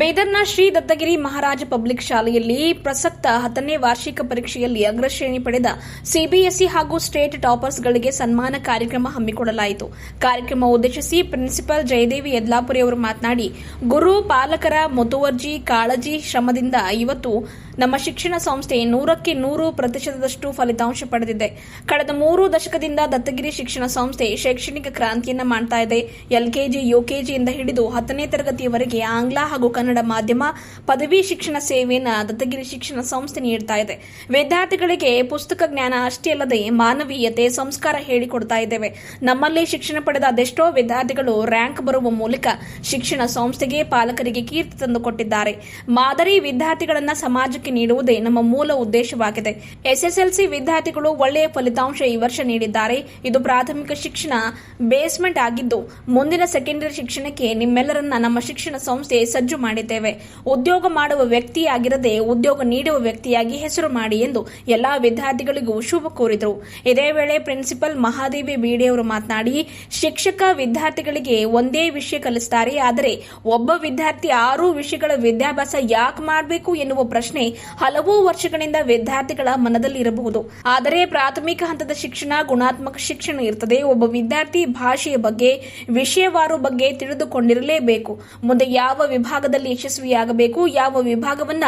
ಬೀದರ್ನ ಶ್ರೀ ದತ್ತಗಿರಿ ಮಹಾರಾಜ public ಶಾಲೆಯಲ್ಲಿ ಪ್ರಸಕ್ತ 10ನೇ ವಾರ್ಷಿಕ ಪರೀಕ್ಷೆಯಲ್ಲಿ ಅಗ್ರಶ್ರೇಣಿ ಪಡೆದ ಸಿಬಿಎಸ್ಇ ಹಾಗೂ ಸ್ಟೇಟ್ ಟಾಪರ್ಸ್ಗಳಿಗೆ ಸನ್ಮಾನ ಕಾರ್ಯಕ್ರಮ ಹಮ್ಮಿಕೊಳ್ಳಲಾಯಿತು. ಕಾರ್ಯಕ್ರಮ ಉದ್ದೇಶಿಸಿ ಪ್ರಿನ್ಸಿಪಲ್ ಜಯದೇವಿ ಯದ್ಲಾಪುರಿ ಅವರು ಮಾತನಾಡಿ, ಗುರು ಪಾಲಕರ ಮುತುವರ್ಜಿ, ಕಾಳಜಿ, ಶ್ರಮದಿಂದ ಇವತ್ತು ನಮ್ಮ ಶಿಕ್ಷಣ ಸಂಸ್ಥೆ 100% ಫಲಿತಾಂಶ ಪಡೆದಿದೆ. ಕಳೆದ 3 ದಶಕದಿಂದ ದತ್ತಗಿರಿ ಶಿಕ್ಷಣ ಸಂಸ್ಥೆ ಶೈಕ್ಷಣಿಕ ಕ್ರಾಂತಿಯನ್ನು ಮಾಡ್ತಾ ಇದೆ. ಎಲ್ಕೆಜಿ, ಯುಕೆಜಿಯಿಂದ ಹಿಡಿದು 10ನೇ ತರಗತಿಯವರೆಗೆ ಆಂಗ್ಲ ಹಾಗೂ ಕನ್ನಡ ಮಾಧ್ಯಮ ಪದವಿ ಶಿಕ್ಷಣ ಸೇವೆಯನ್ನು ದತ್ತಗಿರಿ ಶಿಕ್ಷಣ ಸಂಸ್ಥೆ ನೀಡುತ್ತಾ ಇದೆ. ವಿದ್ಯಾರ್ಥಿಗಳಿಗೆ ಪುಸ್ತಕ ಜ್ಞಾನ ಅಷ್ಟೇ ಅಲ್ಲದೆ ಮಾನವೀಯತೆ, ಸಂಸ್ಕಾರ ಹೇಳಿಕೊಡ್ತಾ ಇದ್ದೇವೆ. ನಮ್ಮಲ್ಲಿ ಶಿಕ್ಷಣ ಪಡೆದ ಅದೆಷ್ಟೋ ವಿದ್ಯಾರ್ಥಿಗಳು ರ್ಯಾಂಕ್ ಬರುವ ಮೂಲಕ ಶಿಕ್ಷಣ ಸಂಸ್ಥೆಗೆ, ಪಾಲಕರಿಗೆ ಕೀರ್ತಿ ತಂದುಕೊಟ್ಟಿದ್ದಾರೆ. ಮಾದರಿ ವಿದ್ಯಾರ್ಥಿಗಳನ್ನು ಸಮಾಜಕ್ಕೆ ನೀಡುವುದೇ ನಮ್ಮ ಮೂಲ ಉದ್ದೇಶವಾಗಿದೆ. ಎಸ್ಎಸ್ಎಲ್ಸಿ ವಿದ್ಯಾರ್ಥಿಗಳು ಒಳ್ಳೆಯ ಫಲಿತಾಂಶ ಈ ವರ್ಷ ನೀಡಿದ್ದಾರೆ. ಇದು ಪ್ರಾಥಮಿಕ ಶಿಕ್ಷಣ ಬೇಸ್ಮೆಂಟ್ ಆಗಿದ್ದು, ಮುಂದಿನ ಸೆಕೆಂಡರಿ ಶಿಕ್ಷಣಕ್ಕೆ ನಿಮ್ಮೆಲ್ಲರನ್ನ ನಮ್ಮ ಶಿಕ್ಷಣ ಸಂಸ್ಥೆ ಸಜ್ಜು ಮಾಡಿದ್ದೇವೆ. ಉದ್ಯೋಗ ಮಾಡುವ ವ್ಯಕ್ತಿಯಾಗಿರದೆ ಉದ್ಯೋಗ ನೀಡುವ ವ್ಯಕ್ತಿಯಾಗಿ ಹೆಸರು ಮಾಡಿ ಎಂದು ಎಲ್ಲಾ ವಿದ್ಯಾರ್ಥಿಗಳಿಗೂ ಶುಭ ಕೋರಿದರು. ಇದೇ ವೇಳೆ ಪ್ರಿನ್ಸಿಪಲ್ ಮಹಾದೇವಿ ಬೀಡೆ ಅವರು ಮಾತನಾಡಿ, ಶಿಕ್ಷಕ ವಿದ್ಯಾರ್ಥಿಗಳಿಗೆ ಒಂದೇ ವಿಷಯ ಕಲಿಸುತ್ತಾರೆ, ಆದರೆ ಒಬ್ಬ ವಿದ್ಯಾರ್ಥಿ 6 ವಿಷಯಗಳ ವಿದ್ಯಾಭ್ಯಾಸ ಯಾಕೆ ಮಾಡಬೇಕು ಎನ್ನುವ ಪ್ರಶ್ನೆ ಹಲವು ವರ್ಷಗಳಿಂದ ವಿದ್ಯಾರ್ಥಿಗಳ ಮನದಲ್ಲಿ ಇರಬಹುದು. ಆದರೆ ಪ್ರಾಥಮಿಕ ಹಂತದ ಶಿಕ್ಷಣ ಗುಣಾತ್ಮಕ ಶಿಕ್ಷಣ ಇರುತ್ತದೆ. ಒಬ್ಬ ವಿದ್ಯಾರ್ಥಿ ಭಾಷೆಯ ಬಗ್ಗೆ, ವಿಷಯವಾರು ಬಗ್ಗೆ ತಿಳಿದುಕೊಂಡಿರಲೇಬೇಕು. ಮುಂದೆ ಯಾವ ವಿಭಾಗದಲ್ಲಿ ಯಶಸ್ವಿಯಾಗಬೇಕು, ಯಾವ ವಿಭಾಗವನ್ನ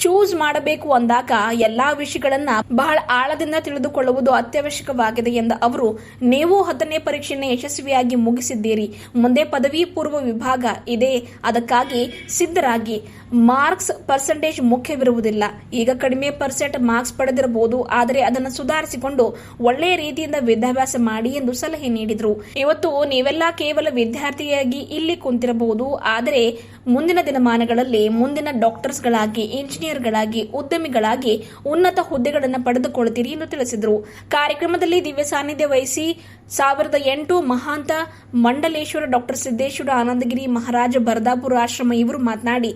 ಚೂಸ್ ಮಾಡಬೇಕು ಅಂದಾಗ ಎಲ್ಲಾ ವಿಷಯಗಳನ್ನ ಬಹಳ ಆಳದಿಂದ ತಿಳಿದುಕೊಳ್ಳುವುದು ಅತ್ಯವಶ್ಯಕವಾಗಿದೆ ಎಂದ ಅವರು, ನೀವು 10ನೇ ಪರೀಕ್ಷೆಯನ್ನು ಯಶಸ್ವಿಯಾಗಿ ಮುಗಿಸಿದ್ದೀರಿ. ಮುಂದೆ ಪದವಿ ಪೂರ್ವ ವಿಭಾಗ ಇದೆ, ಅದಕ್ಕಾಗಿ ಸಿದ್ಧರಾಗಿ. Marks percentage ಮುಖ್ಯವಿರುವುದಿಲ್ಲ. ಈಗ ಕಡಿಮೆ ಪರ್ಸೆಂಟ್ ಮಾರ್ಕ್ಸ್ ಪಡೆದಿರಬಹುದು, ಆದರೆ ಅದನ್ನು ಸುಧಾರಿಸಿಕೊಂಡು ಒಳ್ಳೆಯ ರೀತಿಯಿಂದ ವಿದ್ಯಾಭ್ಯಾಸ ಮಾಡಿ ಎಂದು ಸಲಹೆ ನೀಡಿದರು. ಇವತ್ತು ನೀವೆಲ್ಲ ಕೇವಲ ವಿದ್ಯಾರ್ಥಿಯಾಗಿ ಇಲ್ಲಿ ಕುಂತಿರಬಹುದು, ಆದರೆ ಮುಂದಿನ ದಿನಮಾನಗಳಲ್ಲಿ ಮುಂದಿನ ಡಾಕ್ಟರ್ಸ್ಗಳಾಗಿ, ಇಂಜಿನಿಯರ್ಗಳಾಗಿ, ಉದ್ಯಮಿಗಳಾಗಿ ಉನ್ನತ ಹುದ್ದೆಗಳನ್ನು ಪಡೆದುಕೊಳ್ಳುತ್ತೀರಿ ಎಂದು ತಿಳಿಸಿದರು. ಕಾರ್ಯಕ್ರಮದಲ್ಲಿ ದಿವ್ಯ ಸಾನ್ನಿಧ್ಯ ವಹಿಸಿ 1008 ಮಹಾಂತ ಮಂಡಲೇಶ್ವರ ಡಾಕ್ಟರ್ ಸಿದ್ದೇಶ್ವರ ಆನಂದಗಿರಿ ಮಹಾರಾಜ ಬರದಾಪುರ ಆಶ್ರಮ ಇವರು ಮಾತನಾಡಿ,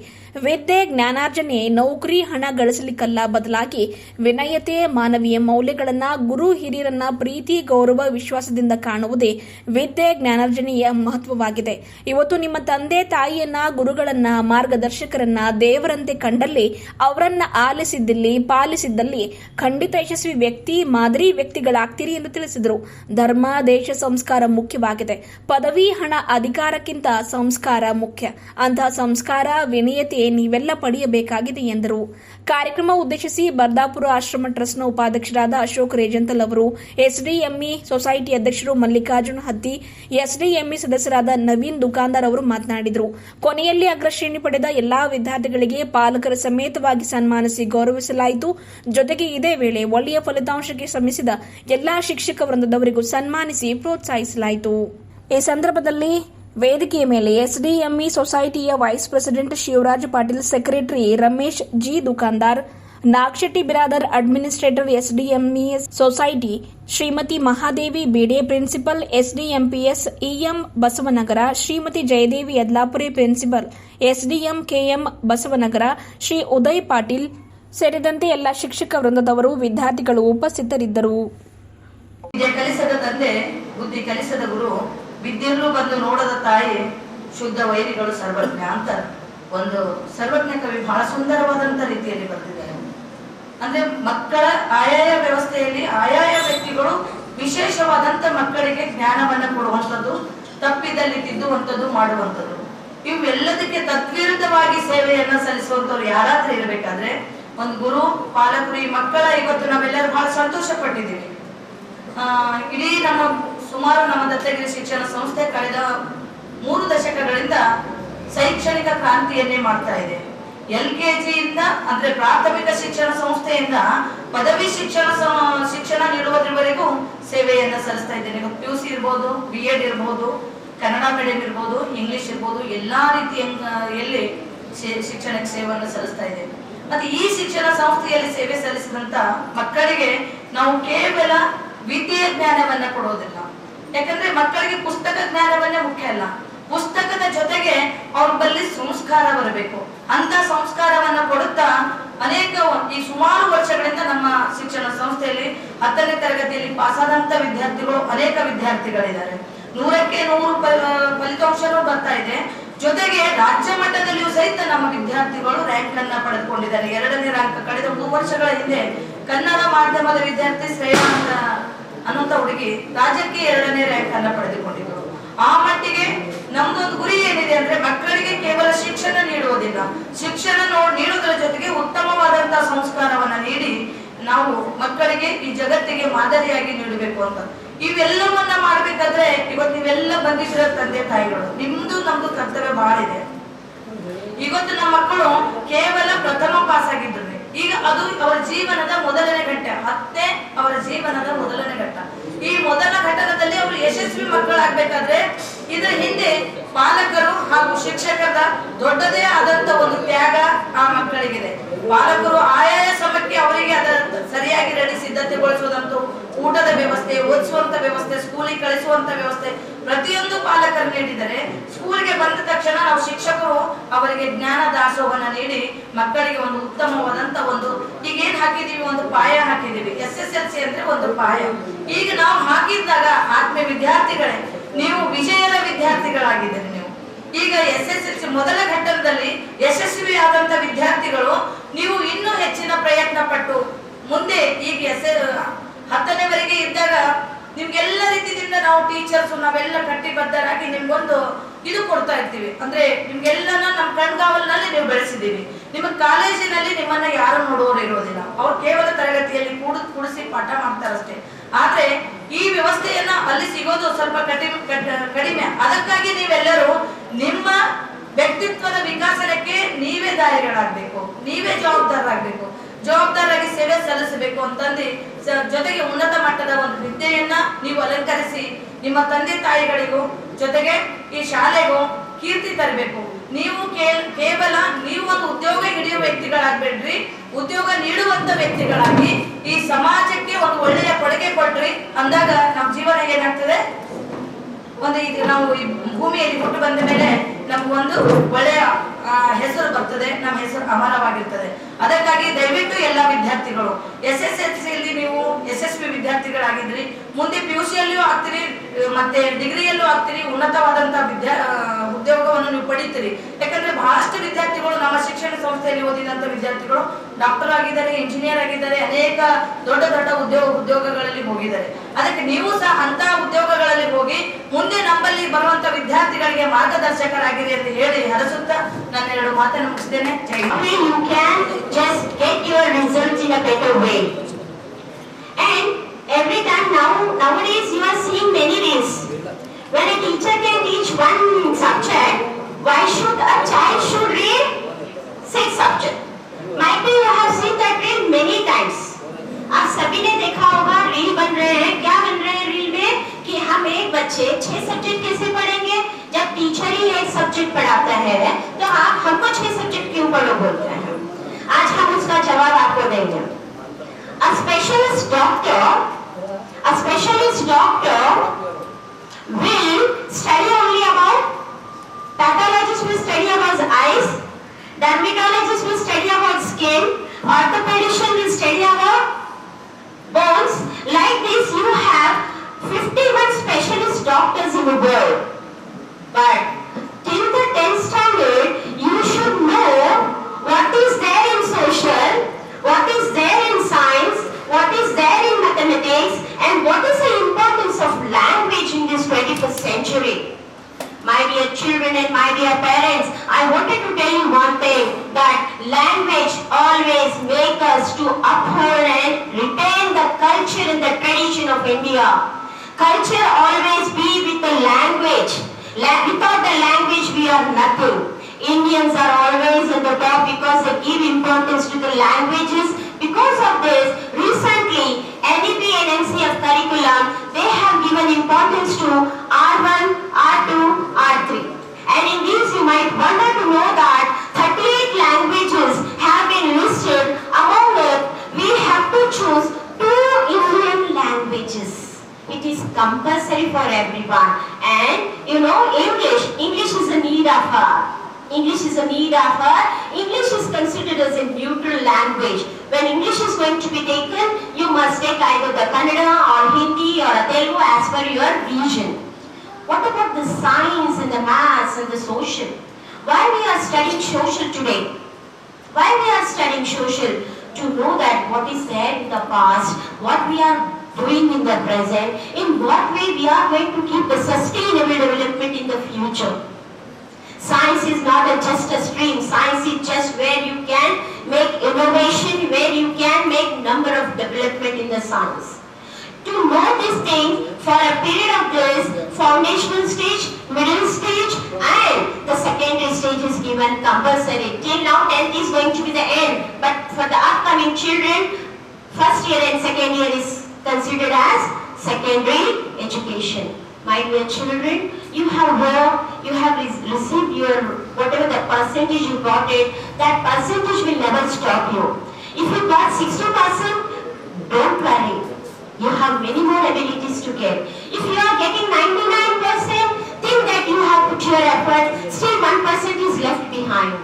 ವಿದ್ಯೆ ಜ್ಞಾನಾರ್ಜನೆ ನೌಕರಿ ಹಣ ಗಳಿಸಲಿಕ್ಕಲ್ಲ, ಬದಲಾಗಿ ವಿನಯತೆ, ಮಾನವೀಯ ಮೌಲ್ಯಗಳನ್ನ, ಗುರು ಹಿರಿಯರನ್ನ ಪ್ರೀತಿ, ಗೌರವ, ವಿಶ್ವಾಸದಿಂದ ಕಾಣುವುದೇ ವಿದ್ಯೆ ಜ್ಞಾನಾರ್ಜನೆಯ ಮಹತ್ವವಾಗಿದೆ. ಇವತ್ತು ನಿಮ್ಮ ತಂದೆ ತಾಯಿಯನ್ನ, ಗುರುಗಳನ್ನ, ಮಾರ್ಗದರ್ಶಕರನ್ನ ದೇವರಂತೆ ಕಂಡಲ್ಲಿ, ಅವರನ್ನ ಆಲಿಸಿದ್ದಲ್ಲಿ, ಪಾಲಿಸಿದ್ದಲ್ಲಿ ಖಂಡಿತ ಯಶಸ್ವಿ ವ್ಯಕ್ತಿ, ಮಾದರಿ ವ್ಯಕ್ತಿಗಳಾಗ್ತೀರಿ ಎಂದು ತಿಳಿಸಿದರು. ಧರ್ಮ, ದೇಶ, ಸಂಸ್ಕಾರ ಮುಖ್ಯವಾಗಿದೆ. ಪದವಿ, ಹಣ, ಅಧಿಕಾರಕ್ಕಿಂತ ಸಂಸ್ಕಾರ ಮುಖ್ಯ. ಅಂತಹ ಸಂಸ್ಕಾರ, ವಿನಯತೆ ನೀವೆಲ್ಲ ಪಡೆಯಬೇಕಾಗಿದೆ ಎಂದರು. ಕಾರ್ಯಕ್ರಮ ಉದ್ದೇಶಿಸಿ ಬರ್ದಾಪುರ ಆಶ್ರಮ ಟ್ರಸ್ಟ್ನ ಉಪಾಧ್ಯಕ್ಷರಾದ ಅಶೋಕ್ ರೇಜಂತಲ್ ಅವರು, ಎಸ್ಡಿಎಂಇ ಸೊಸೈಟಿ ಅಧ್ಯಕ್ಷರು ಮಲ್ಲಿಕಾರ್ಜುನ ಹತ್ತಿ, ಎಸ್ಡಿಎಂಇ ಸದಸ್ಯರಾದ ನವೀನ್ ದುಕಾನ್ದಾರ್ ಅವರು ಮಾತನಾಡಿದರು. ಕೊನೆಯಲ್ಲಿ ಅಗ್ರಶ್ರೇಣಿ ಪಡೆದ ಎಲ್ಲಾ ವಿದ್ಯಾರ್ಥಿಗಳಿಗೆ ಪಾಲಕರ ಸಮೇತವಾಗಿ ಸನ್ಮಾನಿಸಿ ಗೌರವಿಸಲಾಯಿತು. ಜೊತೆಗೆ ಇದೇ ವೇಳೆ ಒಳ್ಳೆಯ ಫಲಿತಾಂಶಕ್ಕೆ ಶ್ರಮಿಸಿದ ಎಲ್ಲಾ ಶಿಕ್ಷಕ ವೃಂದದವರಿಗೂ ಸನ್ಮಾನಿಸಿ ಪ್ರೋತ್ಸಾಹಿಸಲಾಯಿತು. ಈ ಸಂದರ್ಭದಲ್ಲಿ ವೇದಿಕೆಯ ಮೇಲೆ ಎಸ್ಡಿಎಂಇ ಸೊಸೈಟಿಯ vice president Shivraj Patil, secretary Ramesh G Dukandar, Nagashetty Biradar, administrator SDME society Shrimati Mahadevi Bide, principal SDMPS EM Basavanagar, Shrimati Jayadevi Yadlapuri, principal SDM KM Basavanagar, Shri Uday Patil ಸೇರಿದಂತೆ ಎಲ್ಲ ಶಿಕ್ಷಕ ವೃಂದದವರು, ವಿದ್ಯಾರ್ಥಿಗಳು ಉಪಸ್ಥಿತರಿದ್ದರು. ಕಲಿಸದ ತಂದೆ, ಬುದ್ಧಿ ಕಲಿಸದ ಗುರು, ವಿದ್ಯೆಯಲ್ಲೂ ಬಂದು ನೋಡದ ತಾಯಿ, ಶುದ್ಧ ವೈರಿಗಳು ಸರ್ವಜ್ಞ ಅಂತ ಒಂದು ಸರ್ವಜ್ಞ ಕವಿ ಬಹಳ ಸುಂದರವಾದಂತ ರೀತಿಯಲ್ಲಿ ಬರೆದಿದ್ದಾರೆ. ಅಂದ್ರೆ ಮಕ್ಕಳ ಆಯಾಯ ವ್ಯವಸ್ಥೆಯಲ್ಲಿ ಆಯಾಯ ವ್ಯಕ್ತಿಗಳು ವಿಶೇಷವಾದಂತ ಮಕ್ಕಳಿಗೆ ಜ್ಞಾನವನ್ನ ಕೊಡುವಂಥದ್ದು, ತಪ್ಪಿದಲ್ಲಿ ತಿದ್ದುವಂಥದ್ದು, ಮಾಡುವಂಥದ್ದು, ಇವೆಲ್ಲದಕ್ಕೆ ತದ್ವಿರುದ್ಧವಾಗಿ ಸೇವೆಯನ್ನ ಸಲ್ಲಿಸುವಂತವ್ರು ಯಾರಾದ್ರೂ ಇರಬೇಕಾದ್ರೆ ಒಂದು ಗುರು, ಪಾಲಕರು, ಈ ಮಕ್ಕಳ ಇವತ್ತು ನಾವೆಲ್ಲರೂ ಬಹಳ ಸಂತೋಷ ಪಟ್ಟಿದ್ದೀವಿ. ಇಡೀ ಸುಮಾರು ನಮ್ಮ ದತ್ತಗಿರಿ ಶಿಕ್ಷಣ ಸಂಸ್ಥೆ ಕಳೆದ 3 ದಶಕಗಳಿಂದ ಶೈಕ್ಷಣಿಕ ಕ್ರಾಂತಿಯನ್ನೇ ಮಾಡ್ತಾ ಇದೆ. ಎಲ್ಕೆಜಿಯಿಂದ ಅಂದ್ರೆ ಪ್ರಾಥಮಿಕ ಶಿಕ್ಷಣ ಸಂಸ್ಥೆಯಿಂದ ಪದವಿ ಶಿಕ್ಷಣ ನೀಡುವುದರವರೆಗೂ ಸೇವೆಯನ್ನ ಸಲ್ಲಿಸ್ತಾ ಇದ್ದೇನೆ. PUC ಇರ್ಬೋದು, BEd ಇರ್ಬೋದು, ಕನ್ನಡ ಮೀಡಿಯಂ ಇರ್ಬೋದು, ಇಂಗ್ಲಿಷ್ ಇರ್ಬೋದು, ಎಲ್ಲಾ ರೀತಿಯಲ್ಲಿ ಶಿಕ್ಷಣಕ್ಕೆ ಸೇವೆಯನ್ನು ಸಲ್ಲಿಸ್ತಾ ಇದ್ದೇವೆ. ಮತ್ತೆ ಈ ಶಿಕ್ಷಣ ಸಂಸ್ಥೆಯಲ್ಲಿ ಸೇವೆ ಸಲ್ಲಿಸಿದಂತ ಮಕ್ಕಳಿಗೆ ನಾವು ಕೇವಲ ವಿದ್ಯೆಯ ಜ್ಞಾನವನ್ನ ಕೊಡೋದಿಲ್ಲ. ಯಾಕಂದ್ರೆ ಮಕ್ಕಳಿಗೆ ಪುಸ್ತಕ ಜ್ಞಾನವನ್ನೇ ಮುಖ್ಯ ಅಲ್ಲ, ಪುಸ್ತಕದ ಜೊತೆಗೆ ಅವ್ರ ಬಳಿ ಸಂಸ್ಕಾರ ಬರಬೇಕು. ಅಂತ ಸಂಸ್ಕಾರವನ್ನ ಕೊಡುತ್ತಾ ಅನೇಕ ಈ ಸುಮಾರು ವರ್ಷಗಳಿಂದ ನಮ್ಮ ಶಿಕ್ಷಣ ಸಂಸ್ಥೆಯಲ್ಲಿ 10ನೇ ತರಗತಿಯಲ್ಲಿ ಪಾಸಾದಂತ ವಿದ್ಯಾರ್ಥಿಗಳು ಅನೇಕ ವಿದ್ಯಾರ್ಥಿಗಳಿದ್ದಾರೆ. 100ಕ್ಕೆ 100 ಫಲಿತಾಂಶನೂ ಬರ್ತಾ ಇದೆ. ಜೊತೆಗೆ ರಾಜ್ಯ ಮಟ್ಟದಲ್ಲಿಯೂ ಸಹಿತ ನಮ್ಮ ವಿದ್ಯಾರ್ಥಿಗಳು ರ್ಯಾಂಕ್ ಅನ್ನ ಪಡೆದುಕೊಂಡಿದ್ದಾರೆ. 2ನೇ ರ್ಯಾಂಕ್ ಕಳೆದ 3 ವರ್ಷಗಳ ಹಿಂದೆ ಕನ್ನಡ ಮಾಧ್ಯಮದ ವಿದ್ಯಾರ್ಥಿ ಶ್ರೇಯಾ ಅನ್ನುವಂತ ಹುಡುಗಿ ರಾಜ್ಯಕ್ಕೆ 2ನೇ ರ್ಯಾಂಕ್ ಅನ್ನ ಪಡೆದುಕೊಂಡಿದ್ರು. ಆ ಮಟ್ಟಿಗೆ ನಮ್ದೊಂದು ಗುರಿ ಏನಿದೆ ಅಂದ್ರೆ ಮಕ್ಕಳಿಗೆ ಕೇವಲ ಶಿಕ್ಷಣ ನೀಡುವುದಿಲ್ಲ, ಶಿಕ್ಷಣ ನೀಡುವುದರ ಜೊತೆಗೆ ಉತ್ತಮವಾದಂತಹ ಸಂಸ್ಕಾರವನ್ನ ನೀಡಿ ನಾವು ಮಕ್ಕಳಿಗೆ ಈ ಜಗತ್ತಿಗೆ ಮಾದರಿಯಾಗಿ ನೀಡಬೇಕು ಅಂತ. ಇವೆಲ್ಲವನ್ನ ಮಾಡ್ಬೇಕಾದ್ರೆ ಇವತ್ತು ನೀವೆಲ್ಲ ಬಂದಿದ್ದೀರ ತಂದೆ ತಾಯಿಗಳು, ನಿಮ್ದು ನಮ್ದು ಕರ್ತವ್ಯ ಬಹಳ ಇದೆ. ಇವತ್ತು ನಮ್ಮ ಮಕ್ಕಳು ಕೇವಲ ಪ್ರಥಮ ಪಾಸ್ ಆಗಿದ್ರು, ಈಗ ಅದು ಅವರ ಜೀವನದ ಮೊದಲನೇ ಘಟ್ಟ, ಅವರ ಜೀವನದ ಮೊದಲನೇ ಘಟ್ಟ. ಈ ಮೊದಲ ಘಟಕದಲ್ಲಿ ಅವರು ಯಶಸ್ವಿ ಮಕ್ಕಳಾಗಬೇಕಾದ್ರೆ ಇದರ ಹಿಂದೆ ಪಾಲಕರು ಹಾಗೂ ಶಿಕ್ಷಕರ ದೊಡ್ಡದೇ ಆದಂತ ಒಂದು ತ್ಯಾಗ ಆ ಮಕ್ಕಳಿಗಿದೆ. ಪಾಲಕರು ಆಯಾಯ ಸಮಯಕ್ಕೆ ಅವರಿಗೆ ಅದರ ಸರಿಯಾಗಿ ರೆಡಿ ಸಿದ್ಧತೆಗೊಳಿಸುವುದಂತೂ, ಊಟದ ವ್ಯವಸ್ಥೆ, ಓದಿಸುವಂತ ವ್ಯವಸ್ಥೆ, ಸ್ಕೂಲಿಗೆ ಕಳಿಸುವಂತ ವ್ಯವಸ್ಥೆ ಪ್ರತಿಯೊಂದು ಪಾಲಕರು ನೀಡಿದರೆ, ಸ್ಕೂಲ್ಗೆ ಬಂದ ತಕ್ಷಣ ನಾವು ಶಿಕ್ಷಕರು ಅವರಿಗೆ ಜ್ಞಾನ ದಾಸೋಹವನ್ನ ನೀಡಿ ಮಕ್ಕಳಿಗೆ ಒಂದು ಉತ್ತಮವಾದಂತ ಒಂದು ಈಗ ಏನ್ ಹಾಕಿದೀವಿ, ಒಂದು ಪಾಯ ಹಾಕಿದೀವಿ. SSLC ಅಂದ್ರೆ ಒಂದು ಪಾಯ. ಈಗ ನಾವು ಹಾಕಿದಾಗ ಆತ್ಮೀಯ ವಿದ್ಯಾರ್ಥಿಗಳೇ, ನೀವು ವಿಜಯದ ವಿದ್ಯಾರ್ಥಿಗಳಾಗಿದ್ದೀರಿ. ನೀವು ಈಗ SSLC ಮೊದಲ ಘಟ್ಟದಲ್ಲಿ ಯಶಸ್ವಿ ಆದಂತ ವಿದ್ಯಾರ್ಥಿಗಳು, ನೀವು ಇನ್ನೂ ಹೆಚ್ಚಿನ ಪ್ರಯತ್ನ ಪಟ್ಟು ಮುಂದೆ ಈಗ 10ನೇವರೆಗೆ ಇದ್ದಾಗ ನಿಮ್ಗೆಲ್ಲ ರೀತಿಯಿಂದ ನಾವು ಟೀಚರ್ಸ್ ನಾವೆಲ್ಲ ಕಟ್ಟಿಬದ್ಧರಾಗಿ ನಿಮ್ಗೊಂದು ಇದು ಕೊಡ್ತಾ ಇರ್ತೀವಿ. ಅಂದ್ರೆ ನಿಮ್ಗೆಲ್ಲನ ನಮ್ಮ ಕಣ್ಗಾವಲಿನಲ್ಲಿ ನೀವು ಬೆಳೆಸಿದೀವಿ. ನಿಮ್ಮ ಕಾಲೇಜಿನಲ್ಲಿ ನಿಮ್ಮನ್ನ ಯಾರು ನೋಡುವವರು ಇರೋದಿಲ್ಲ, ಅವ್ರು ಕೇವಲ ತರಗತಿಯಲ್ಲಿ ಕೂಡಿಸಿ ಪಾಠ ಮಾಡ್ತಾರಷ್ಟೇ. ಆದ್ರೆ ಈ ವ್ಯವಸ್ಥೆಯನ್ನ ಅಲ್ಲಿ ಸಿಗೋದು ಸ್ವಲ್ಪ ಕಡಿಮೆ. ಅದಕ್ಕಾಗಿ ನೀವೆಲ್ಲರೂ ನಿಮ್ಮ ವ್ಯಕ್ತಿತ್ವದ ವಿಕಾಸನಕ್ಕೆ ನೀವೇ ದಾರಿಗಳಾಗಬೇಕು, ನೀವೇ ಜವಾಬ್ದಾರರಾಗಬೇಕು, ಜವಾಬ್ದಾರಾಗಿ ಸೇವೆ ಸಲ್ಲಿಸಬೇಕು ಅಂತಂದು ಜೊತೆಗೆ ಉನ್ನತ ಮಟ್ಟದ ಒಂದು ವಿದ್ಯೆಯನ್ನ ನೀವು ಅಲಂಕರಿಸಿ ನಿಮ್ಮ ತಂದೆ ತಾಯಿಗಳಿಗೂ ಜೊತೆಗೆ ಈ ಶಾಲೆಗೂ ಕೀರ್ತಿ ತರಬೇಕು. ನೀವು ಕೇವಲ ನೀವು ಒಂದು ಉದ್ಯೋಗ ಹಿಡಿಯುವ ವ್ಯಕ್ತಿಗಳಾಗ್ಬೇಡ್ರಿ, ಉದ್ಯೋಗ ನೀಡುವಂತ ವ್ಯಕ್ತಿಗಳಾಗಿ ಈ ಸಮಾಜಕ್ಕೆ ಒಂದು ಒಳ್ಳೆಯ ಕೊಡುಗೆ ಕೊಟ್ರಿ ಅಂದಾಗ ನಮ್ಮ ಜೀವನ ಏನಾಗ್ತದೆ, ಒಂದು ಇದು ನಾವು ಈ ಭೂಮಿಯಲ್ಲಿ ಹುಟ್ಟು ಬಂದ ಮೇಲೆ ನಮ್ಗೊಂದು ಒಳ್ಳೆಯ ಹೆಸರು ಬರ್ತದೆ, ನಮ್ಮ ಹೆಸರು ಅಮರವಾಗಿರ್ತದೆ. ಅದಕ್ಕಾಗಿ ದಯವಿಟ್ಟು ಎಲ್ಲ ವಿದ್ಯಾರ್ಥಿಗಳು SSLCಯಲ್ಲಿ ನೀವು ಯಶಸ್ವಿ ವಿದ್ಯಾರ್ಥಿಗಳಾಗಿದ್ರಿ, ಮುಂದೆ PUCಯಲ್ಲಿಯೂ ಆಗ್ತೀರಿ, ಮತ್ತೆ ಡಿಗ್ರಿಯಲ್ಲೂ ಆಗ್ತೀರಿ, ಉನ್ನತವಾದಂತಹ ಉದ್ಯೋಗವನ್ನು ನೀವು ಪಡಿತೀರಿ. ಯಾಕಂದ್ರೆ ಬಹಳಷ್ಟು ವಿದ್ಯಾರ್ಥಿಗಳು ನಮ್ಮ ಶಿಕ್ಷಣ ಸಂಸ್ಥೆಯಲ್ಲಿ ಓದಿದಂತ ವಿದ್ಯಾರ್ಥಿಗಳು ಡಾಕ್ಟರ್ ಆಗಿದ್ದಾರೆ, ಇಂಜಿನಿಯರ್ ಆಗಿದ್ದಾರೆ, ಅನೇಕ ದೊಡ್ಡ ದೊಡ್ಡ ಉದ್ಯೋಗಗಳಲ್ಲಿ ಹೋಗಿದ್ದಾರೆ. ಅದಕ್ಕೆ ನೀವು ಸಹ ಅಂತ ಉದ್ಯೋಗಗಳಲ್ಲಿ ಹೋಗಿ ಮುಂದೆ ನಮ್ಮಲ್ಲಿ ಬರುವಂತ ವಿದ್ಯಾರ್ಥಿಗಳಿಗೆ ಮಾರ್ಗದರ್ಶಕರಾಗಿರಿ ಅಂತ ಹೇಳಿ ಹರಸುತ್ತಾ ನನ್ನ 2 ಮಾತನ್ನು ಮುಗಿಸ್ತೇನೆ. ಜೈ Hind. You can just get your results in a better way. And every time nowadays you are seeing many reels. When a teacher can teach one subject, why should a child should read 6 subjects? Might be you have seen that reel many times. आप सभी ने देखा होगा reel बन रहे हैं, क्या बन रहे हैं रील में कि हम एक बच्चे 6 सब्जेक्ट कैसे पढ़ेंगे, जब टीचर ही एक सब्जेक्ट पढ़ाता है तो आप हमको 6 सब्जेक्ट क्यों पढ़ो बोलते हैं. आज हम उसका जवाब आपको देंगे. A specialist doctor will study only about, pathologist will study about eyes, dermatologist will study about skin, orthopedician will study about bones. Like this you have 51 specialist doctors in the world. But till the 10th standard you should know what is there in social, what is there in science, what is there in mathematics, and what is the importance of language in this 21st century. My dear children and my dear parents, I wanted to tell you one thing, that language always makes us to uphold and retain the culture and the tradition of India. Culture always be with the language. Without the language we are nothing. Indians are always at the top because they give importance to the languages. Because of this, recently NEP and NCF curriculum, they have given importance to R1, R2, R3. And in these you might wonder to know that 38 languages have been listed. Among it, we have to choose 2 Indian languages. It is compulsory for everyone. And you know, English is a need of her. English is considered as a neutral language. When English is going to be taken, you must take either the Kannada or Hindi or Telugu as per your region. What about the science and the maths and the social? Why we are studying social today? Why we are studying social? To know that what is there in the past, what we are doing in the present, in what way we are going to keep the sustainable development in the future. Science is not just a stream. Science is just where you can make innovation, where you can make number of development in the science. To know these things for a period of this foundational stage, middle stage, and the secondary stage is given compulsory. Till now 10th is going to be the end, but for the upcoming children, first year and second year is considered as secondary education. My dear children, you have worked, you have received your, whatever the percentage you got it, that percentage will never stop you. If you got 60%, don't worry. You have many more abilities to get. If you are getting 99%, think that you have put your effort, still 1% is left behind.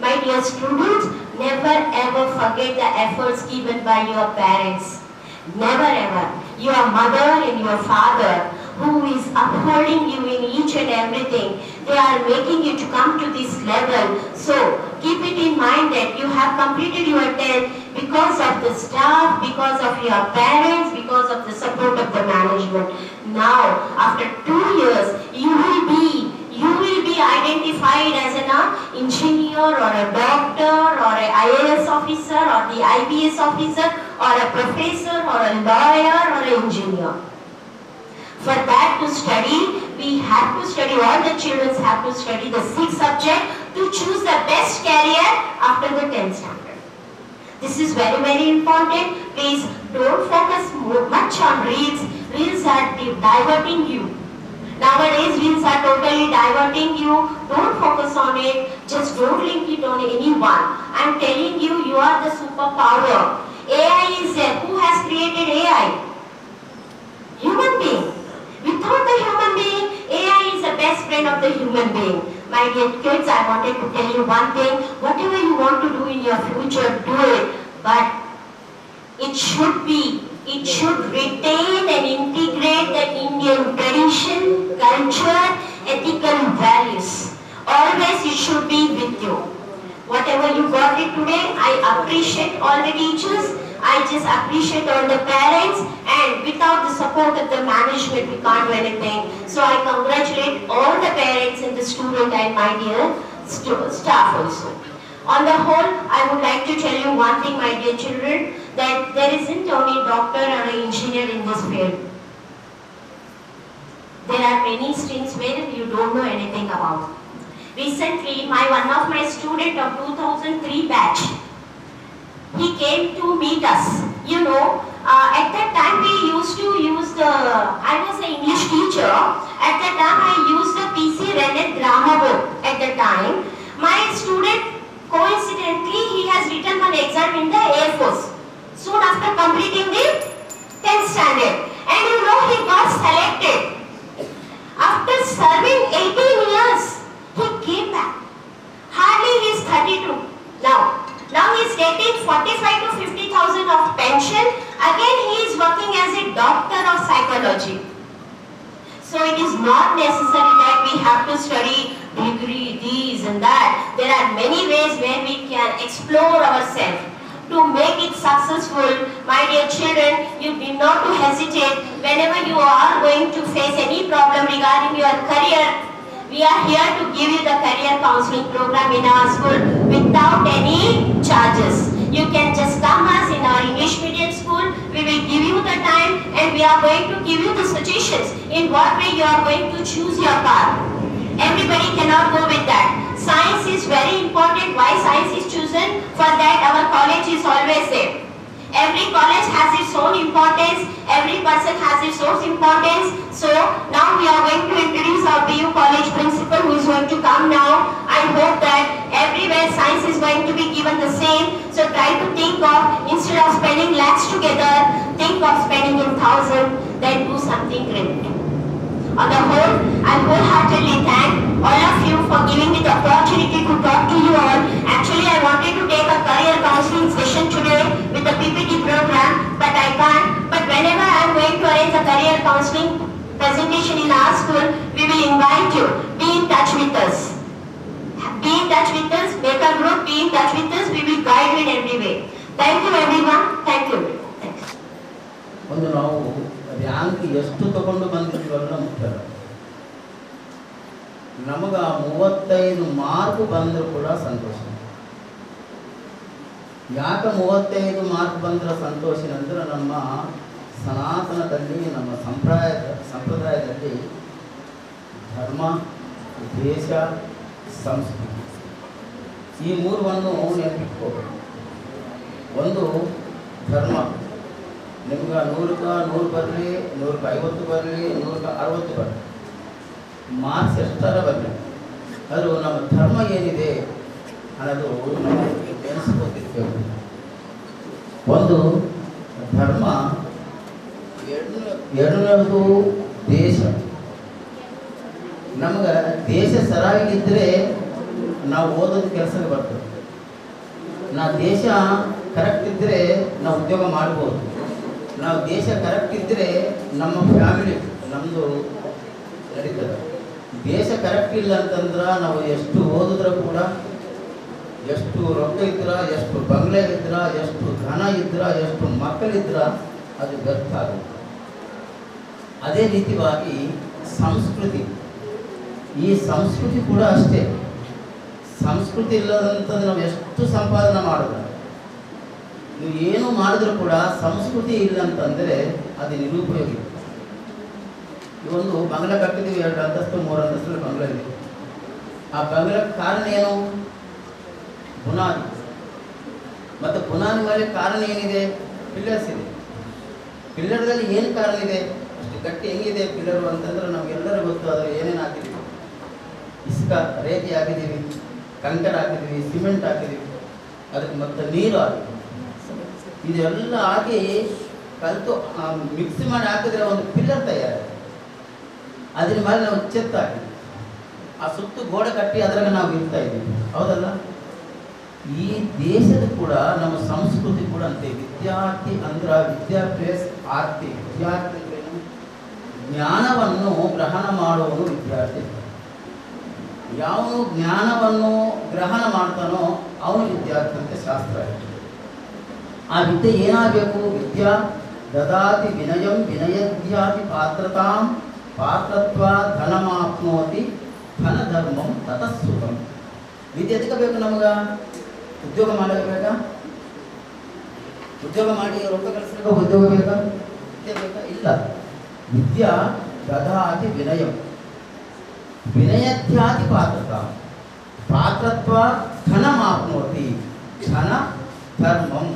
My dear students, never ever forget the efforts given by your parents. Never ever. Your mother and your father, who is upholding you in each and everything, they are making you to come to this level. So keep it in mind that you have completed your 10th because of the staff, because of your parents, because of the support of the management. Now, after 2 years, you will be identified as an engineer or a doctor or an IAS officer or the IBS officer or a professor or a lawyer or an engineer. For that to study, we have to study, all the children have to study the 6 subjects to choose the best career after the 10th standard. This is very, very important. Please don't focus much on reels. Reels are diverting you. Nowadays, reels are totally diverting you. Don't focus on it. Just don't link it on anyone. I'm telling you, you are the superpower. AI is there. Who has created AI? Human being. Without the human being, AI is the best friend of the human being. My dear kids, I wanted to tell you one thing. Whatever you want to do in your future, do it. But it should retain and integrate the Indian tradition, culture, ethical values. Always it should be with you. Whatever you got it today, I appreciate all the teachers. I just appreciate all the parents, and without the support of the management, we can't do anything. So I congratulate all the parents and the student and my dear staff also. On the whole, I would like to tell you one thing, my dear children, that there isn't only doctor or an engineer in this field. There are many streams where you don't know anything about. Recently, one of my student of 2003 batch, he came to meet us. You know, at that time we used to use I was an English teacher. At that time I used the PC Rennet grammar book at the time. My student, coincidentally, he has written one exam in the Air Force soon after completing the 10th standard. And you know, he got selected. After serving 18 years, he came back. Hardly he is 32 now. Now he is getting 45 to 50,000 of pension. Again he is working as a doctor of psychology. So it is not necessary that we have to study degree, this and that. There are many ways where we can explore ourselves to make it successful. My dear children, you need not to hesitate whenever you are going to face any problem regarding your career. We are here to give you the career counseling program in our school without any charges. You can just come us in our English medium school. We will give you the time and we are going to give you the suggestions in what way you are going to choose your path. Everybody cannot go with that. Science is very important. Why science is chosen? For that our college is always there. Every college has its own importance. Every person has its own importance. So now we are going to introduce our BU college principal who is going to come now. I hope that everywhere science is going to be given the same. So try to think of, instead of spending lakhs together, think of spending in 1,000, then do something great. On the whole, I wholeheartedly thank all of you for giving me the opportunity to talk to you all. Actually, I wanted to take a career counseling session today with the PPT program, but I can't. But whenever I am going to arrange a career counseling presentation in our school, we will invite you. Be in touch with us. Be in touch with us. Make a group. Be touch with us. We will guide you in every way. Thank you everyone. Thank you. Thanks. ಒಂದು ನಾವು rank ಎಷ್ಟು ತಗೊಂಡು ಬಂದಿದ್ದೀವಲ್ಲ ಮುಖ್ಯ. ನಮಗ 35 mark ಬಂದರೂ ಕೂಡ ಸಂತೋಷ. ಯಾಕೆ 35 mark ಬಂದ್ರೆ ಸಂತೋಷ ಅಂದ್ರೆ ನಮ್ಮ ಸನಾತನದಲ್ಲಿ, ನಮ್ಮ ಸಂಪ್ರದಾಯದಲ್ಲಿ ಧರ್ಮ, ದೇಶ, ಸಂಸ್ಕೃತಿ ಈ ಮೂರನ್ನು ನೆನಪಿಟ್ಕೋಬೇಕು. ಒಂದು ಧರ್ಮ, ನಿಮ್ಗೆ 100ಕ್ಕೆ 100 ಬರಲಿ, 100ಕ್ಕೆ 50 ಬರಲಿ, 100ಕ್ಕೆ 60 ಬರಲಿ, ಮಾರ್ಕ್ಸ್ ಎಷ್ಟರ ಬರಲಿ, ಅದು ನಮ್ಮ ಧರ್ಮ ಏನಿದೆ ಅನ್ನೋದು ನಾವು ನೆನೆಸ್ಕೋತಿರ್ಬೇಕು. ಒಂದು ಧರ್ಮ, ಎರಡನೇದು ದೇಶ. ನಮ್ಗೆ ದೇಶ ಸರಿಯಾಗಿದ್ದರೆ ನಾವು ಓದೋದು ಕೆಲಸಕ್ಕೆ ಬರ್ತದೆ. ದೇಶ ಕರೆಕ್ಟ್ ಇದ್ದರೆ ನಾವು ಉದ್ಯೋಗ ಮಾಡ್ಬೋದು. ನಾವು ದೇಶ ಕರೆಕ್ಟ್ ಇದ್ದರೆ ನಮ್ಮ ಫ್ಯಾಮಿಲಿ ನಮ್ಮದು ನಡೀತದೆ. ದೇಶ ಕರೆಕ್ಟ್ ಇಲ್ಲ ಅಂತಂದ್ರೆ ನಾವು ಎಷ್ಟು ಓದಿದ್ರೆ ಕೂಡ, ಎಷ್ಟು ರೊಕ್ಕ ಇದ್ರ, ಎಷ್ಟು ಬಂಗ್ಲೆ ಇದ್ರ, ಎಷ್ಟು ಧನ ಇದ್ರ, ಎಷ್ಟು ಮಕ್ಕಳಿದ್ರ ಅದು ವ್ಯರ್ಥ ಆಗುತ್ತೆ. ಅದೇ ರೀತಿಯಾಗಿ ಸಂಸ್ಕೃತಿ, ಈ ಸಂಸ್ಕೃತಿ ಕೂಡ ಅಷ್ಟೇ. ಸಂಸ್ಕೃತಿ ಇಲ್ಲದಂತಂದ್ರೆ ನಾವು ಎಷ್ಟು ಸಂಪಾದನೆ ಮಾಡಿದ್ರೆ, ನೀವು ಏನು ಮಾಡಿದ್ರು ಕೂಡ ಸಂಸ್ಕೃತಿ ಇಲ್ಲ ಅಂತಂದರೆ ಅದು ನಿರುಪಯೋಗಿ. ಇವೊಂದು ಬಂಗ್ಲೆ ಕಟ್ಟಿದ್ದೀವಿ, 2 ಅಂತಸ್ತು 3 ಅಂತಸ್ತು ಬಂಗ್ಲೆ ಇದೆ. ಆ ಬಂಗ್ಲೆ ಕಾರಣ ಏನು? ಬುನಾದಿ. ಮತ್ತು ಬುನಾದಿ ಮೇಲೆ ಕಾರಣ ಏನಿದೆ? ಪಿಲ್ಲರ್ಸ್ ಇದೆ. ಪಿಲ್ಲರ್ದಲ್ಲಿ ಏನು ಕಾರಣ ಇದೆ? ಅಷ್ಟು ಗಟ್ಟಿ ಹೆಂಗಿದೆ ಪಿಲ್ಲರು ಅಂತಂದ್ರೆ ನಮಗೆಲ್ಲರಿಗೂ ಗೊತ್ತು. ಆದರೆ ಏನೇನು ಹಾಕಿದ್ದೀವಿ? ಇಸ್ಕ ರೇತಿ ಹಾಕಿದ್ದೀವಿ, ಕಂಕರ್ ಹಾಕಿದ್ದೀವಿ, ಸಿಮೆಂಟ್ ಹಾಕಿದ್ದೀವಿ, ಅದಕ್ಕೆ ಮತ್ತು ನೀರು ಹಾಕಿದ್ದೀವಿ. ಇದೆಲ್ಲ ಹಾಕಿ ಕಲಿತು ಮಿಕ್ಸ್ ಮಾಡಿ ಹಾಕಿದ್ರೆ ಒಂದು ಪಿಲ್ಲರ್ ತಯಾರಾಗಿದೆ. ಅದ್ರ ಮೇಲೆ ನಾವು ಚೆತ್ತು ಹಾಕಿದ್ವಿ, ಆ ಸುತ್ತು ಗೋಡೆ ಕಟ್ಟಿ ಅದರಾಗ ನಾವು ಇರ್ತಾ ಇದ್ದೀವಿ, ಹೌದಲ್ಲ? ಈ ದೇಶದ ಕೂಡ ನಮ್ಮ ಸಂಸ್ಕೃತಿ ಕೂಡ ಅಂತೆ. ವಿದ್ಯಾರ್ಥಿ ಅಂದ್ರೆ ವಿದ್ಯಾಭ್ಯಾಸ ಆರ್ತಿ. ವಿದ್ಯಾರ್ಥಿ ಅಂದ್ರೇನು? ಜ್ಞಾನವನ್ನು ಗ್ರಹಣ ಮಾಡುವವನು ವಿದ್ಯಾರ್ಥಿ. ಯಾವನು ಜ್ಞಾನವನ್ನು ಗ್ರಹಣ ಮಾಡ್ತಾನೋ ಅವನು ವಿದ್ಯಾರ್ಥಿ ಅಂತ ಶಾಸ್ತ್ರ ಇದೆ. ಆ ವಿದ್ಯೆ ಏನಾಗಬೇಕು? ವಿದ್ಯಾ ದದಾತಿ ವಿನಯಂ ವಿನಯದ್ಯಾತಿ ಪಾತ್ರತಾಂ ಪಾತ್ರತ್ವ ಧನಮಾಪ್ನೋತಿ ಧನ ಧರ್ಮಂ ತತಸ್ಸುಖಂ. ವಿದ್ಯೆ ಎದಕ್ಕೆ ಬೇಕು ನಮಗೆ? ಉದ್ಯೋಗ ಮಾಡಬೇಕಾ? ಉದ್ಯೋಗ ಮಾಡಿ ರೊಕ್ಕ ಗಳಿಸಬೇಕು, ಉದ್ಯೋಗ ಬೇಕಾ? ವಿದ್ಯೆ ಬೇಕಾ? ಇಲ್ಲ. ವಿದ್ಯಾ ದದಾತಿ ವಿನಯಂ ವಿನಯದ್ಯಾತಿ ಪಾತ್ರತಾಂ ಪಾತ್ರತ್ವ ಧನಮಾಪ್ನೋತಿ ಧನ ಧರ್ಮಂ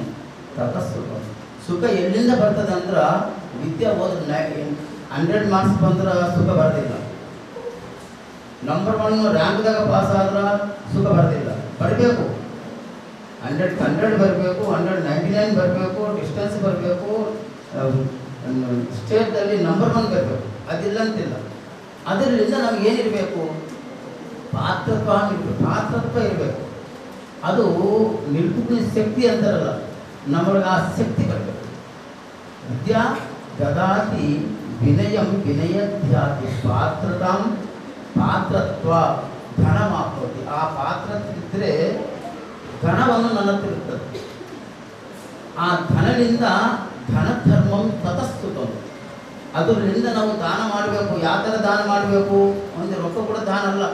ತತಸ್ಸುಖಂ. ಸುಖ ಎಲ್ಲಿಂದ ಬರ್ತದೆ ಅಂದ್ರೆ ವಿದ್ಯೆ ಓದಿದ್ರೆ 100 ಮಾರ್ಕ್ಸ್ ಬಂದ್ರೆ ಸುಖ ಬರ್ತಿಲ್ಲ. ನಂಬರ್ 1 ರ್ಯಾಂಕ್ದಾಗ ಪಾಸ್ ಆದ್ರೆ ಸುಖ ಬರ್ತಿಲ್ಲ. ಬರಬೇಕು 100 ಬರಬೇಕು, 199 ಬರಬೇಕು, ಡಿಸ್ಟೆನ್ಸ್ ಬರಬೇಕು, ಸ್ಟೇಟಲ್ಲಿ ನಂಬರ್ 1 ಬರಬೇಕು. ಅದಿಲ್ಲ ಅಂತಿಲ್ಲ. ಅದರಿಂದ ನಮ್ಗೆ ಏನಿರಬೇಕು? ಪಾತ್ರತ್ವ ಇರಬೇಕು. ಅದು ನಿಲ್ಪುಕ್ನ ಶಕ್ತಿ ಅಂತಾರಲ್ಲ, ನಮಗೆ ಆ ಶಕ್ತಿ ಬರಬೇಕು. ವಿದ್ಯಾ ದದಾತಿ ವಿನಯಂ ವಿನಯದ್ಯಾತಿ ಪಾತ್ರತಾಂ ಪಾತ್ರತ್ವ ಧನಮಾಪ್ನೋತಿ. ಆ ಪಾತ್ರ ಇದ್ದರೆ ಧನವನ್ನು ನನ್ನ ಹತ್ರ ಇರ್ತದೆ. ಆ ಧನದಿಂದ ಧನ ಧರ್ಮಂ ತತಸ್ಸುಖಂ. ಅದರಿಂದ ನಾವು ದಾನ ಮಾಡಬೇಕು. ಯಾವ ಥರ ದಾನ ಮಾಡಬೇಕು? ಒಂದು ರೊಕ್ಕ ಕೂಡ ದಾನ ಅಲ್ಲ.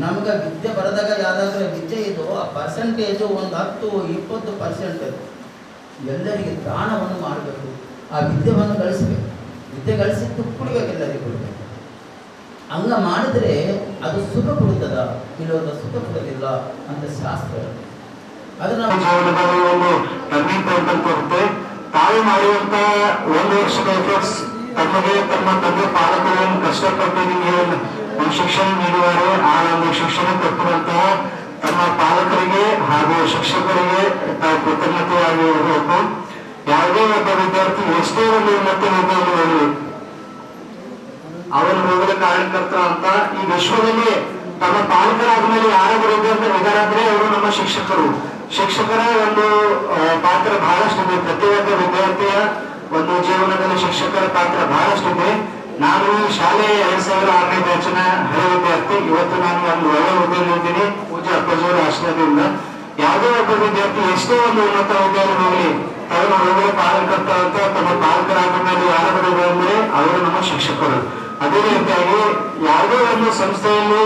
ನಮ್ಗೆ ವಿದ್ಯೆ ಬರೆದಾಗ ಯಾವುದಾದ್ರೂ ವಿದ್ಯೆ ಇದು ಆ ಪರ್ಸೆಂಟೇಜು ಒಂದು 10-20% ಎಲ್ಲರಿಗೆ ದಾನವನ್ನು ಮಾಡಬೇಕು. ಆ ವಿದ್ಯೆಯನ್ನು ಗಳಿಸಬೇಕು. ವಿದ್ಯೆ ಗಳಿಸಿದ್ದು ಕೊಡಬೇಕು, ಎಲ್ಲರಿಗೂ ಕೊಡಬೇಕು. ಹಂಗ ಮಾಡಿದ್ರೆ ಅದು ಸುಖ ಕೊಡುತ್ತದ, ಇಲ್ಲದ ಸುಖ ಕೊಡೋದಿಲ್ಲ ಅಂತ ಶಾಸ್ತ್ರ. ಅದನ್ನ ಒಂದು ಟರ್ನಿಂಗ್ ಪಾಯಿಂಟ್ ಅಂತ ಬರುತ್ತೆ. ತಾವು ಮಾಡುವಂತ 1 ವರ್ಷದ ಎಫರ್ಟ್ಸ್ ತಮಗೆ ತಮ್ಮ ತಂದೆ ಪಾಲಕರನ್ನು ಕಷ್ಟಪಟ್ಟು ನಿಮಗೆ ಒಂದು ಶಿಕ್ಷಣ ನೀಡುವರೆ. ಆ ಒಂದು ಶಿಕ್ಷಣ ಕೊಟ್ಟಿರುವಂತಹ ತಮ್ಮ ಪಾಲಕರಿಗೆ ಹಾಗೂ ಶಿಕ್ಷಕರಿಗೆ ತಾವು ಕೃತಜ್ಞತೆಯಾಗಿ ಇರಬೇಕು. ಯಾವುದೇ ಒಬ್ಬ ವಿದ್ಯಾರ್ಥಿ ಎಷ್ಟೇ ಒಂದು ಉನ್ನತ ಹುದ್ದೆಯಲ್ಲಿ ಹೋಗಲಿ, ಅವರು ಹೋಗಲು ಕಾರಣಕರ್ತ ಅಂತ ಈ ವಿಶ್ವದಲ್ಲಿ ತಮ್ಮ ಪಾಲಕರಾದ ಮೇಲೆ ಯಾರಾದರೂ ಇದ್ದಾರಂದ್ರೆ ಅವರು ನಮ್ಮ ಶಿಕ್ಷಕರು. ಶಿಕ್ಷಕರ ಒಂದು ಪಾತ್ರ ಬಹಳಷ್ಟಿದೆ. ಪ್ರತಿಯೊಬ್ಬ ವಿದ್ಯಾರ್ಥಿಯ ಒಂದು ಜೀವನದಲ್ಲಿ ಶಿಕ್ಷಕರ ಪಾತ್ರ ಬಹಳಷ್ಟಿದೆ. ನಾನು ಈ ಶಾಲೆ 2006ನೇ ಬ್ಯಾಚಿನ ಹಳೆ ವಿದ್ಯಾರ್ಥಿ. ಇವತ್ತು ನಾನು ಒಂದು ಒಳ್ಳೆ ಹುದ್ದೆಯಲ್ಲಿ ಇದ್ದೀನಿ ಪೂಜ್ಯ ಅಪ್ಪಾಜಿಯವರ ಆಶ್ರಯದಿಂದ. ಯಾವುದೇ ಒಬ್ಬ ವಿದ್ಯಾರ್ಥಿ ಎಷ್ಟೇ ಒಂದು ಉನ್ನತ ವಿದ್ಯಾಲಯ ಹೋಗಲಿ ತಮ್ಮ ಒಳ್ಳೆಯ ಪಾಲಕರ್ತ ಅಂತ ತಮ್ಮ ಪಾಲಕರಾದ ಮೇಲೆ ಯಾರು ಬರೋದು ಅಂದ್ರೆ ಅವರು ನಮ್ಮ ಶಿಕ್ಷಕರು. ಅದೇ ರೀತಿಯಾಗಿ ಯಾವುದೇ ಒಂದು ಸಂಸ್ಥೆಯಲ್ಲಿ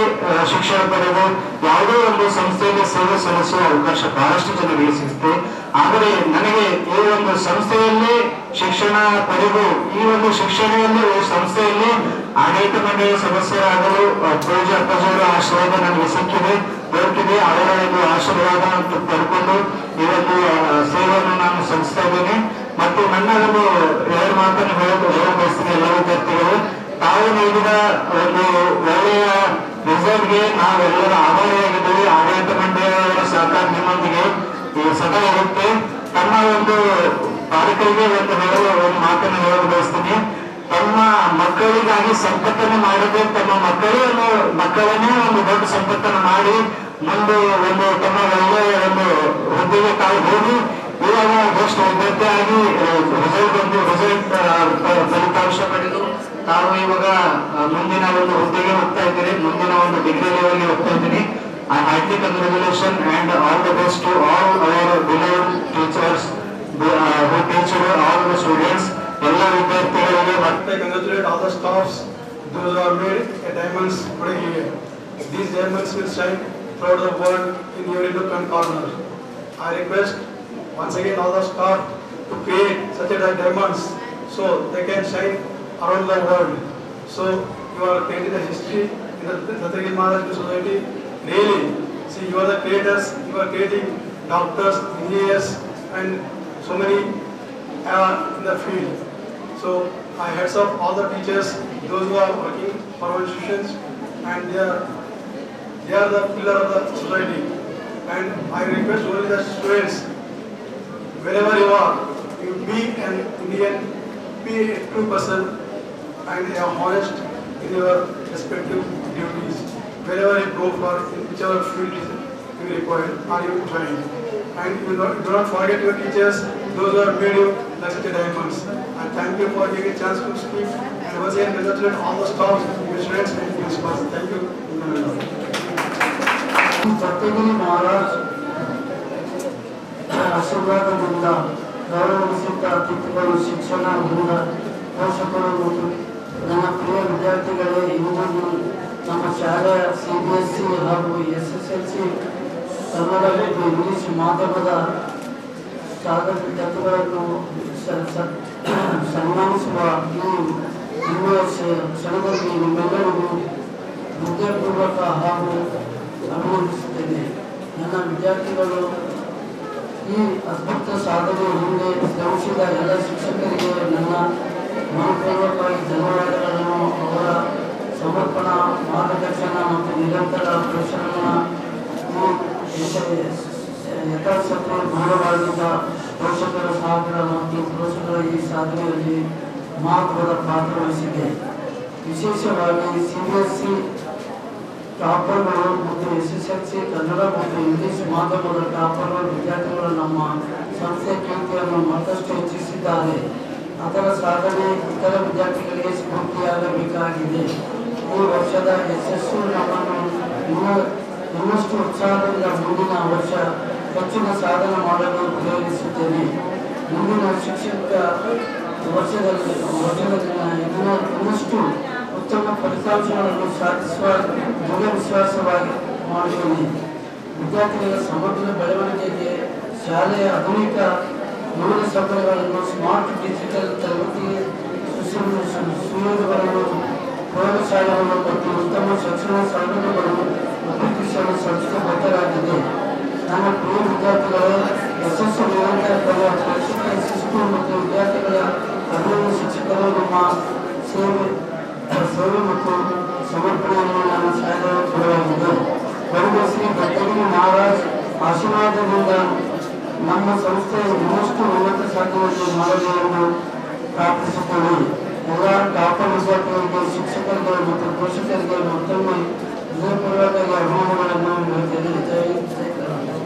ಶಿಕ್ಷಣ ಪಡೆದು ಯಾವುದೇ ಒಂದು ಸಂಸ್ಥೆಯಲ್ಲಿ ಸೇವೆ ಸಲ್ಲಿಸುವ ಅವಕಾಶ ಬಹಳಷ್ಟು ಜನರಿಗೆ ಸಿಗುತ್ತೆ. ಆದರೆ ನನಗೆ ಈ ಒಂದು ಸಂಸ್ಥೆಯಲ್ಲಿ ಶಿಕ್ಷಣ ಪಡೆದು ಈ ಒಂದು ಶಿಕ್ಷಣದಲ್ಲಿ ಸಂಸ್ಥೆಯಲ್ಲಿ ಆಡಳಿತ ಮಂಡಳಿ ಸದಸ್ಯರಾಗಲು ಪೂಜೆ ಅಪ್ಪಾಜಿಯವರ ಆಶೀರ್ವಾದ ನನಗೆ ಸಿಕ್ಕಿದೆ, ದೊರಕಿದೆ. ಅವರ ಒಂದು ಆಶೀರ್ವಾದ ಅಂತ ಪಡ್ಕೊಂಡು ಈ ಒಂದು ಸೇವೆಯನ್ನು ನಾನು ಸಲ್ಲಿಸ್ತಾ ಇದ್ದೇನೆ. ಮತ್ತು ನನ್ನ ಒಂದು ಎರಡು ಮಾತನ್ನು ಬಯಸ್ತೀನಿ ಎಲ್ಲ ವಿದ್ಯಾರ್ಥಿಗಳು. ತಾವು ನೀಡಿದ ಒಂದು ಒಳ್ಳೆಯ ರಿಸಲ್ಟ್ಗೆ ನಾವೆಲ್ಲರೂ ಆಭಾರಿಯಾಗಿದ್ದೇವೆ. ಆಡಳಿತ ಮಂಡಳಿಯವರ ಸಹಕಾರ ನಿಮ್ಮೊಂದಿಗೆ ಸದಾ ಇರುತ್ತೆ. ತಮ್ಮ ಒಂದು ಪಾಲಕರಿಗೆ ಒಂದು ಮಾತನ್ನು ಹೇಳಲು ಬಯಸ್ತೀನಿ. ತಮ್ಮ ಮಕ್ಕಳಿಗಾಗಿ ಸಂಪತ್ತನ್ನು ಮಾಡದೆ ತಮ್ಮ ಮಕ್ಕಳನ್ನೇ ಒಂದು ದೊಡ್ಡ ಸಂಪತ್ತನ್ನು ಮಾಡಿ ಮುಂದೆ ಒಂದು ತಮ್ಮ ಒಳ್ಳೆಯ ಒಂದು ಹುದ್ದೆಗೆ ತಾವು ಹೋಗಿ ಇವಾಗ ಬೆಸ್ಟ್ ವಿದ್ಯಾರ್ಥಿಯಾಗಿ ರಿಸಲ್ಟ್ ಫಲಿತಾಂಶ ಪಡೆದು ತಾವು ಇವಾಗ ಮುಂದಿನ ಒಂದು ಹುದ್ದೆಗೆ ಹೋಗ್ತಾ ಇದ್ದೀರಿ, ಮುಂದಿನ ಒಂದು ಡಿಗ್ರಿ ಲೆವೆಲ್ಗೆ ಹೋಗ್ತಾ ಇದ್ದೀನಿ. I heartily congratulations and all the best to all our beloved teachers who teach all the students. ಎಲ್ಲ ವಿದ್ಯಾರ್ಥಿಗಳಿಗೆ ಮತ್ತೆ congratulate all the staffs those who have made a diamonds today here. These diamonds will shine throughout the world in every nook and corner. I request once again all the staff to create such a diamonds so they can shine around the world. So you are creating the history in the Satyagiri Maharaj Society. Really, see, you are the creators. You are creating doctors, engineers, and so many in the field. So I heads up all the teachers, those who are working for our institutions, and they are the pillar of the society. And I request only the students, wherever you are, you be an Indian, be a true person, and a honest in your respective duties. Wherever you go for, in whichever field you require, or you join. And you do not forget your teachers, those who have made you like such a diamonds. And thank you for giving a chance to speak. And once again, congratulate all the staff, your students, and principals. Thank you. ಸತ್ಯಗಿರಿ Maharaj ಆಶೀರ್ವಾದದಿಂದ ಗೌರವಿಸುತ್ತಾ ಅತಿಥಿಗಳು, ಶಿಕ್ಷಣ ವೃಂದ, ಪೋಷಕರು ಮತ್ತು ನನ್ನ ಪ್ರಿಯ ವಿದ್ಯಾರ್ಥಿಗಳೇ, ಇಂದು ನಮ್ಮ ಶಾಲೆಯ CBSE ಹಾಗೂ SSLC ಕನ್ನಡ ಮತ್ತು ಇಂಗ್ಲಿಷ್ ಮಾಧ್ಯಮದ ಸಾಧಕ ವಿದ್ಯಾರ್ಥಿಗಳನ್ನು ಸನ್ಮಾನಿಸುವ ಈ ಕ್ಷಣದಲ್ಲಿ ನಿಮ್ಮೆಲ್ಲರಿಗೂ ಹೃದಯಪೂರ್ವಕ ಹಾಗೂ ಅಭಿನಂದಿಸುತ್ತೇನೆ. ನನ್ನ ವಿದ್ಯಾರ್ಥಿಗಳು ಈ ಅದ್ಭುತ ಸಾಧನೆ ಹಿಂದೆ ಶ್ರಮಿಸಿದ ಎಲ್ಲ ಶಿಕ್ಷಕರಿಗೆ ನನ್ನ ಮನಪೂರ್ವಕವಾಗಿ ಧನ್ಯವಾದಗಳನ್ನು. ಅವರ ಸಮರ್ಪಣಾ ಮಾರ್ಗದರ್ಶನ ಮತ್ತು ನಿರಂತರ ಪರಿಶ್ರಮ ಯಥಾಶಕ್ತಿ ದೂರವಾಗಿದ್ದ ಪೋಷಕರ ಸಹಕಾರ ಮತ್ತು ಪೋಷಕರ ಈ ಸಾಧನೆಯಲ್ಲಿ ಮಹತ್ವದ ಪಾತ್ರ ವಹಿಸಿದೆ. ವಿಶೇಷವಾಗಿ CBSE ಟಾಪರ್ಗಳು ಮತ್ತು SSLC ಕನ್ನಡ ಮತ್ತು ಇಂಗ್ಲಿಷ್ ಮಾಧ್ಯಮದ ಟಾಪರ್ಗಳು ವಿದ್ಯಾರ್ಥಿಗಳು ನಮ್ಮ ಸಂಸ್ಥೆಯ ಕೀರ್ತಿಯನ್ನು ಮತ್ತಷ್ಟು ಹೆಚ್ಚಿಸಿದ್ದಾರೆ. ಅದರ ಸಾಧನೆ ಇತರ ವಿದ್ಯಾರ್ಥಿಗಳಿಗೆ ಸ್ಫೂರ್ತಿಯಾಗಬೇಕಾಗಿದೆ. ಈ ವರ್ಷದ ಯಶಸ್ಸು ನಮ್ಮನ್ನು ಇನ್ನಷ್ಟು ಉತ್ಸಾಹದಿಂದ ಮುಂದಿನ ವರ್ಷ ಹೆಚ್ಚಿನ ಸಾಧನೆ ಮಾಡಲು ಪ್ರೇರಿಸುತ್ತೇನೆ. ಮುಂದಿನ ಶಿಕ್ಷಕ ವರ್ಷದಲ್ಲಿ ಇನ್ನಷ್ಟು ಉತ್ತಮ ಫಲಿತಾಂಶಗಳನ್ನು ಸಾಧಿಸುವ ದೃಢ ವಿಶ್ವಾಸವಾಗಿ ಮಾಡುತ್ತೇನೆ. ವಿದ್ಯಾರ್ಥಿಗಳ ಸಮಗ್ರ ಬೆಳವಣಿಗೆಗೆ ಶಾಲೆಯ ಆಧುನಿಕ ಮೂಲ ಸೌಕರ್ಯಗಳನ್ನು, ಸ್ಮಾರ್ಟ್ ಡಿಜಿಟಲ್ ತರಬೇತಿ ಸುಯೋಗಗಳನ್ನು, ಪ್ರಯೋಗಶಾಲೆಗಳು ಮತ್ತು ಉತ್ತಮ ಶಿಕ್ಷಣ ಸಾಧನಗಳನ್ನು ಅಭಿವೃದ್ಧಿಸಲು ಸಂಸ್ಥೆ ಬದ್ಧರಾಗಿದೆ. ನನ್ನ ಪ್ರಿಯ ವಿದ್ಯಾರ್ಥಿಗಳು, ಯಶಸ್ಸು ನಿರಂತರ ಪಡೆಯುವ ಪರೀಕ್ಷೆಗಳ ಶಿಸ್ತು ಮತ್ತು ವಿದ್ಯಾರ್ಥಿಗಳ ಅಭಿವೃದ್ಧಿ ಶಿಕ್ಷಕರು ನಮ್ಮ ಸೇವೆ ಮತ್ತು ಸಮರ್ಪಣೆಯನ್ನು ನನ್ನ ಶಾಲೆಯ ಕೊಡಲಾಗಿದೆ. ಬರುವ ಶ್ರೀ ಸತ್ಯಗಿರಿ ಮಹಾರಾಜ್ ಆಶೀರ್ವಾದದಿಂದ ನಮ್ಮ ಸಂಸ್ಥೆ ಇನ್ನಷ್ಟು ಉನ್ನತ ಸಾಧನೆಯನ್ನು ಮಾಡಲು ಎಂದು ಪ್ರಾರ್ಥಿಸುತ್ತೇವೆ. ಎಲ್ಲ ಟಾಪರ್ ವಿದ್ಯಾರ್ಥಿಗಳಿಗೆ, ಶಿಕ್ಷಕರಿಗೆ ಮತ್ತು ಪೋಷಕರಿಗೆ ಮತ್ತೊಮ್ಮೆ ಹೃದಯಪೂರ್ವಕ ಅಭಿನಂದನೆಗಳನ್ನು ನೀಡುತ್ತೇನೆ. ಜೈ ಹಿಂದ್, ಜೈ ಕರ್ನಾಟಕ.